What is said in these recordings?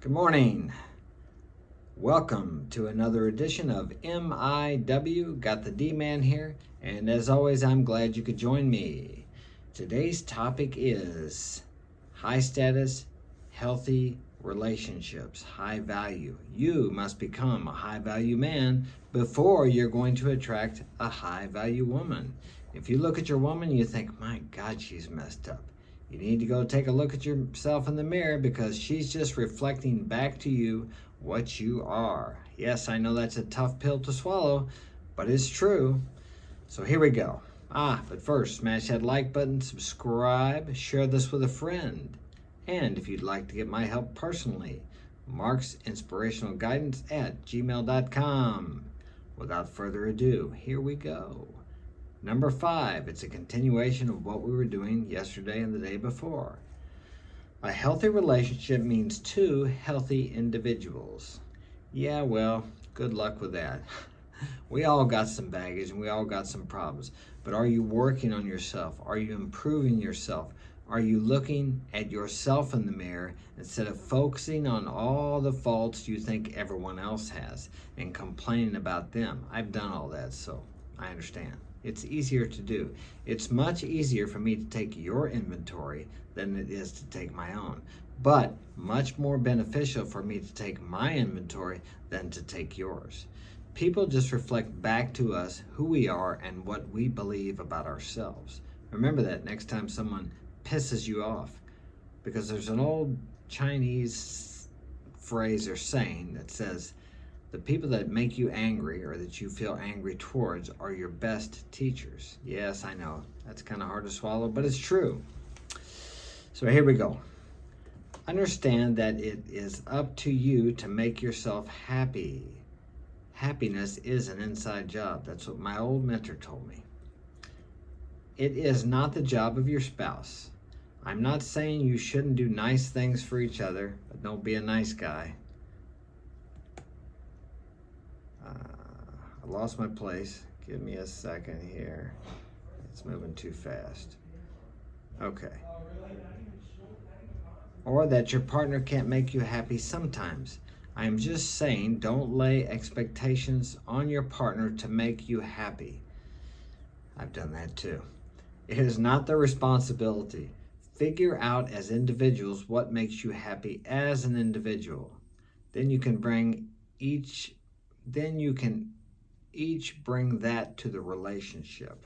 Good morning. Welcome to another edition of MIW. Got the D-Man here, and as always, I'm glad you could join me. Today's topic is high status, healthy relationships, high value. You must become a high value man before you're going to attract a high value woman. If you look at your woman, you think, my God, she's messed up. You need to go take a look at yourself in the mirror because she's just reflecting back to you what you are. Yes, I know that's a tough pill to swallow, but it's true. So here we go. But first, smash that like button, subscribe, share this with a friend. And if you'd like to get my help personally, Mark's Inspirational Guidance at gmail.com. Without further ado, here we go. Number 5, it's a continuation of what we were doing yesterday and the day before. A healthy relationship means two healthy individuals. Yeah, well, good luck with that. We all got some baggage and we all got some problems. But are you working on yourself? Are you improving yourself? Are you looking at yourself in the mirror instead of focusing on all the faults you think everyone else has and complaining about them? I've done all that, so I understand. It's easier to do. It's much easier for me to take your inventory than it is to take my own, but much more beneficial for me to take my inventory than to take yours. People just reflect back to us who we are and what we believe about ourselves. Remember that next time someone pisses you off, because there's an old Chinese phrase or saying that says, the people that make you angry or that you feel angry towards are your best teachers. Yes, I know. That's kind of hard to swallow, but it's true. So here we go. Understand that it is up to you to make yourself happy. Happiness is an inside job. That's what my old mentor told me. It is not the job of your spouse. I'm not saying you shouldn't do nice things for each other, but don't be a nice guy. I lost my place. Give me a second here. It's moving too fast. Okay. Or that your partner can't make you happy sometimes. I am just saying don't lay expectations on your partner to make you happy. I've done that too. It is not their responsibility. Figure out as individuals what makes you happy as an individual. Then you can each bring that to the relationship.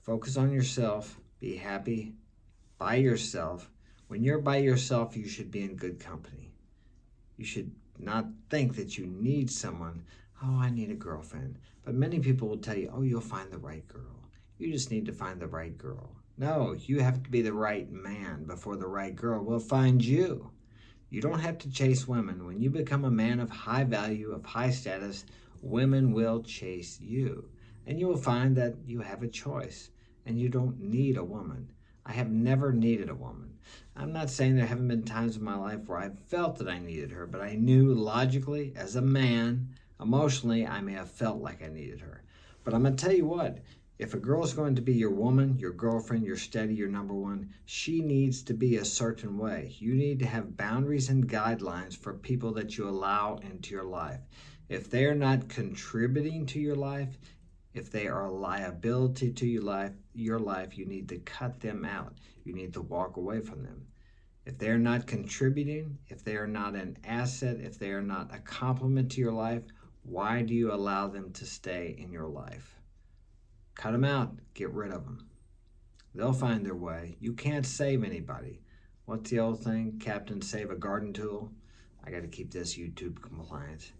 Focus on yourself. Be happy by yourself. When you're by yourself, you should be in good company. You should not think that you need someone. Oh, I need a girlfriend. But many people will tell you, oh, you'll find the right girl. You just need to find the right girl. No, you have to be the right man before the right girl will find you. You don't have to chase women. When you become a man of high value, of high status, women will chase you. And you will find that you have a choice and you don't need a woman. I have never needed a woman. I'm not saying there haven't been times in my life where I felt that I needed her, but I knew logically, as a man, emotionally, I may have felt like I needed her. But I'm going to tell you what, if a girl's going to be your woman, your girlfriend, your steady, your number one, she needs to be a certain way. You need to have boundaries and guidelines for people that you allow into your life. If they're not contributing to your life, if they are a liability to your life, you need to cut them out. You need to walk away from them. If they're not contributing, if they are not an asset, if they are not a complement to your life, why do you allow them to stay in your life? Cut them out. Get rid of them. They'll find their way. You can't save anybody. What's the old thing? Captain, save a garden tool. I got to keep this YouTube compliant.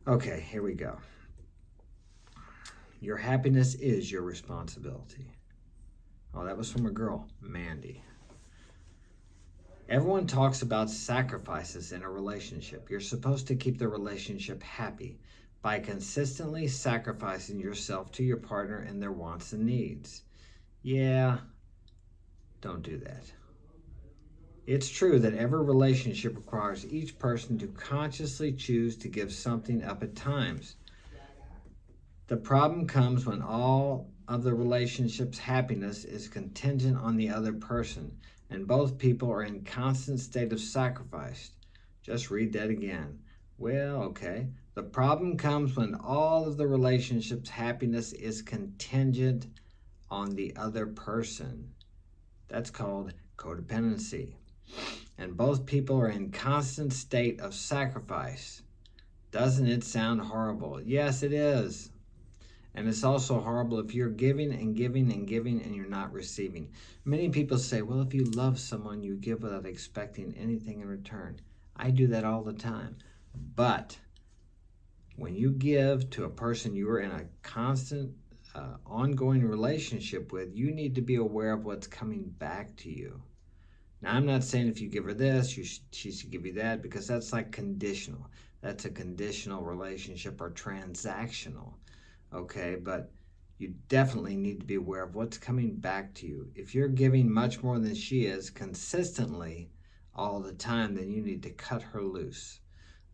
Okay, here we go. Your happiness is your responsibility. Oh, that was from a girl, Mandy. Everyone talks about sacrifices in a relationship. You're supposed to keep the relationship happy by consistently sacrificing yourself to your partner and their wants and needs. Yeah, don't do that. It's true that every relationship requires each person to consciously choose to give something up at times. The problem comes when all of the relationship's happiness is contingent on the other person, and both people are in constant state of sacrifice. Just read that again. Well, okay. The problem comes when all of the relationship's happiness is contingent on the other person. That's called codependency. And both people are in constant state of sacrifice. Doesn't it sound horrible? Yes, it is. And it's also horrible if you're giving and giving and giving and you're not receiving. Many people say, well, if you love someone, you give without expecting anything in return. I do that all the time. But when you give to a person you are in a constant, ongoing relationship with, you need to be aware of what's coming back to you. Now, I'm not saying if you give her this, she should give you that, because that's like conditional. That's a conditional relationship or transactional. Okay, but you definitely need to be aware of what's coming back to you. If you're giving much more than she is consistently all the time, then you need to cut her loose.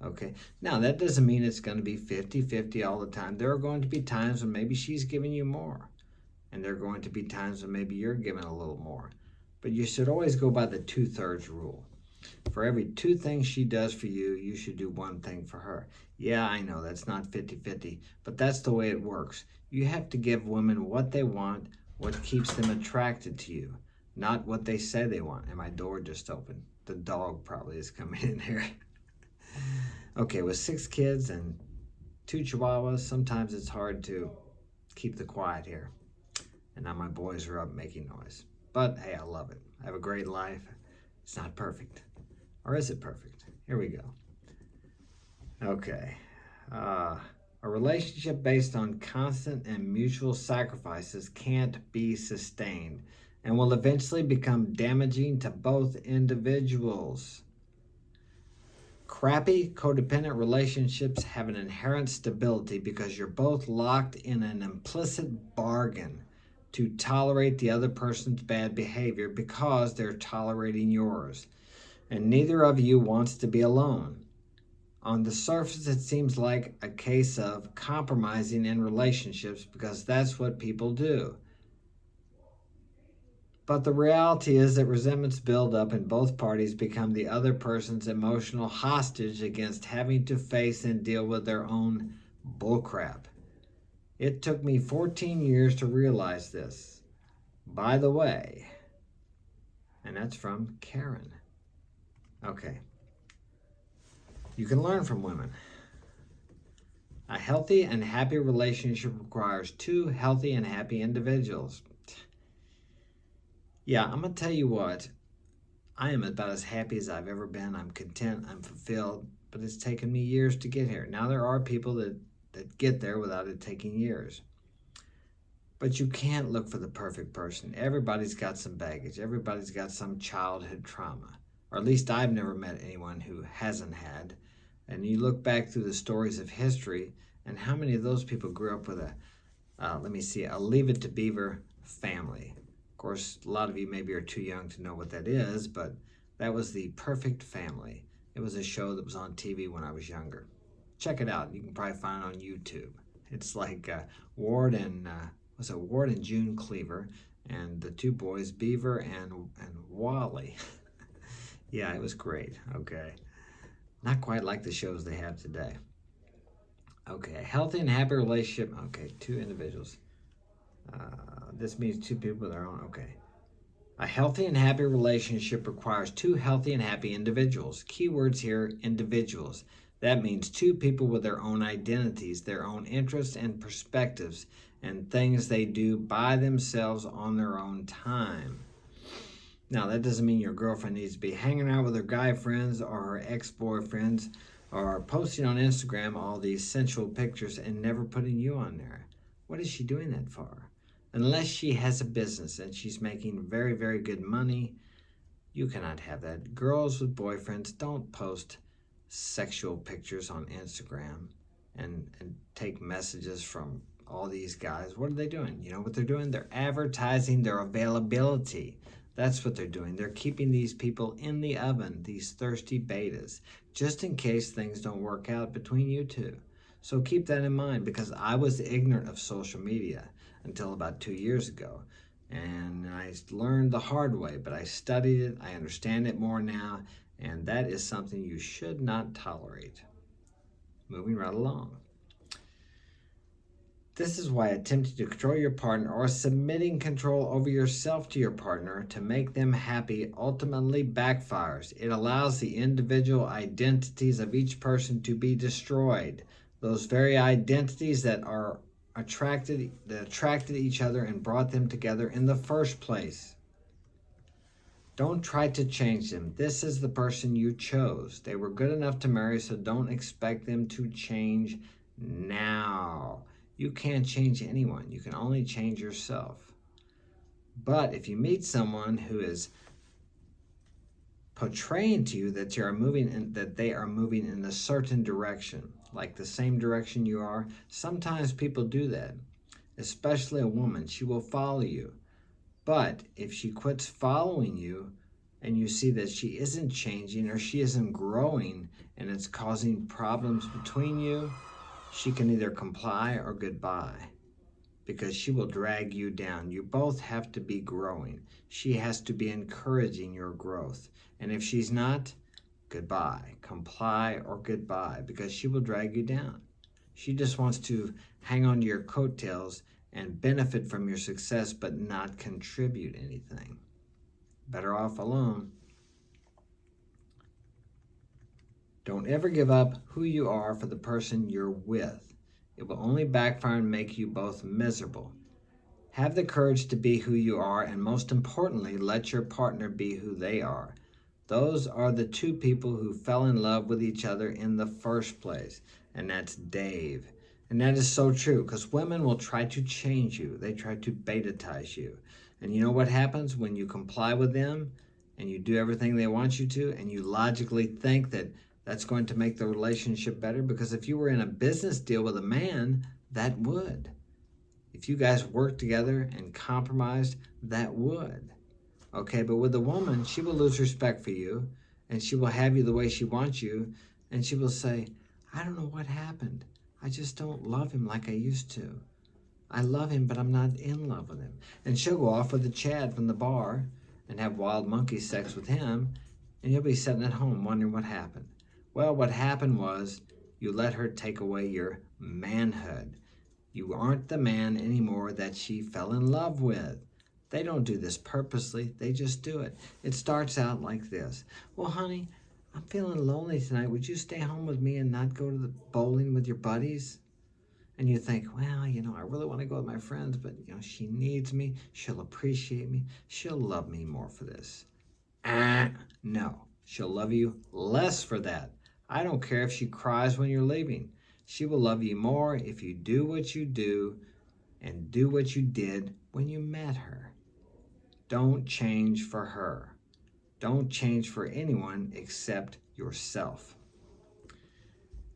Okay, now that doesn't mean it's going to be 50-50 all the time. There are going to be times when maybe she's giving you more, and there are going to be times when maybe you're giving a little more. But you should always go by the 2/3 rule. For every 2 things she does for you, you should do 1 thing for her. Yeah, I know that's not 50-50, but that's the way it works. You have to give women what they want, what keeps them attracted to you, not what they say they want. And my door just opened. The dog probably is coming in here. Okay, with 6 kids and 2 chihuahuas, sometimes it's hard to keep the quiet here. And now my boys are up making noise. But hey, I love it. I have a great life. It's not perfect. Or is it perfect? Here we go. Okay. A relationship based on constant and mutual sacrifices can't be sustained and will eventually become damaging to both individuals. Crappy codependent relationships have an inherent stability because you're both locked in an implicit bargain to tolerate the other person's bad behavior because they're tolerating yours. And neither of you wants to be alone. On the surface, it seems like a case of compromising in relationships because that's what people do. But the reality is that resentments build up and both parties become the other person's emotional hostage against having to face and deal with their own bullcrap. It took me 14 years to realize this. By the way, and that's from Karen. Okay. You can learn from women. A healthy and happy relationship requires 2 healthy and happy individuals. Yeah, I'm going to tell you what. I am about as happy as I've ever been. I'm content. I'm fulfilled. But it's taken me years to get here. Now, there are people that get there without it taking years. But you can't look for the perfect person. Everybody's got some baggage. Everybody's got some childhood trauma. Or at least I've never met anyone who hasn't had. And you look back through the stories of history, and how many of those people grew up with a Leave It to Beaver family. Of course, a lot of you maybe are too young to know what that is, but that was the perfect family. It was a show that was on TV when I was younger. Check it out. You can probably find it on YouTube. It's like Ward and June Cleaver, and the 2 boys, Beaver and Wally. Yeah, it was great. Okay. Not quite like the shows they have today. Okay, a healthy and happy relationship. Okay, 2 individuals. This means 2 people with their own. Okay. A healthy and happy relationship requires 2 healthy and happy individuals. Keywords here, individuals. That means 2 people with their own identities, their own interests and perspectives, and things they do by themselves on their own time. Now, that doesn't mean your girlfriend needs to be hanging out with her guy friends or her ex-boyfriends or posting on Instagram all these sensual pictures and never putting you on there. What is she doing that for? Unless she has a business and she's making very, very good money, you cannot have that. Girls with boyfriends don't post sexual pictures on Instagram and take messages from all these guys. What are they doing? You know what they're doing? They're advertising their availability. That's what they're doing. They're keeping these people in the oven, these thirsty betas, just in case things don't work out between you 2. So keep that in mind, because I was ignorant of social media until about 2 years ago. And I learned the hard way, but I studied it. I understand it more now. And that is something you should not tolerate. Moving right along. This is why attempting to control your partner or submitting control over yourself to your partner to make them happy ultimately backfires. It allows the individual identities of each person to be destroyed. Those very identities that attracted each other and brought them together in the first place. Don't try to change them. This is the person you chose. They were good enough to marry, so don't expect them to change now. You can't change anyone. You can only change yourself. But if you meet someone who is portraying to you that they are moving in a certain direction, like the same direction you are, sometimes people do that. Especially a woman, she will follow you. But if she quits following you and you see that she isn't changing or she isn't growing and it's causing problems between you, she can either comply or goodbye, because she will drag you down. You both have to be growing. She has to be encouraging your growth. And if she's not, goodbye. Comply or goodbye, because she will drag you down. She just wants to hang on to your coattails and benefit from your success but not contribute anything. Better off alone. Don't ever give up who you are for the person you're with. It will only backfire and make you both miserable. Have the courage to be who you are, and most importantly, let your partner be who they are. Those are the two people who fell in love with each other in the first place, and that's Dave. And that is so true, because women will try to change you. They try to beta-tize you. And you know what happens when you comply with them and you do everything they want you to, and you logically think that that's going to make the relationship better? Because if you were in a business deal with a man, that would. If you guys worked together and compromised, that would. Okay, but with a woman, she will lose respect for you, and she will have you the way she wants you, and she will say, I don't know what happened. I just don't love him like I used to. I love him, but I'm not in love with him. And she'll go off with the Chad from the bar and have wild monkey sex with him, and you'll be sitting at home wondering what happened. Well, what happened was you let her take away your manhood. You aren't the man anymore that she fell in love with. They don't do this purposely. They just do it. It starts out like this. Well, honey, I'm feeling lonely tonight. Would you stay home with me and not go to the bowling with your buddies? And you think, well, I really want to go with my friends, but, she needs me. She'll appreciate me. She'll love me more for this. No, she'll love you less for that. I don't care if she cries when you're leaving. She will love you more if you do what you do and do what you did when you met her. Don't change for her. Don't change for anyone except yourself.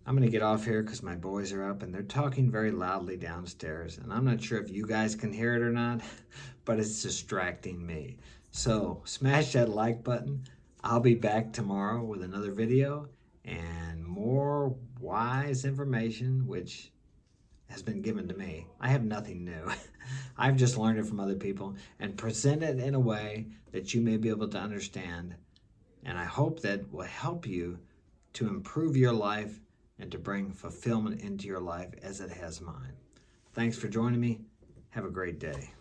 I'm going to get off here because my boys are up and they're talking very loudly downstairs. And I'm not sure if you guys can hear it or not, but it's distracting me. So smash that like button. I'll be back tomorrow with another video and more wise information, which has been given to me. I have nothing new. I've just learned it from other people and present it in a way that you may be able to understand. And I hope that will help you to improve your life and to bring fulfillment into your life as it has mine. Thanks for joining me. Have a great day.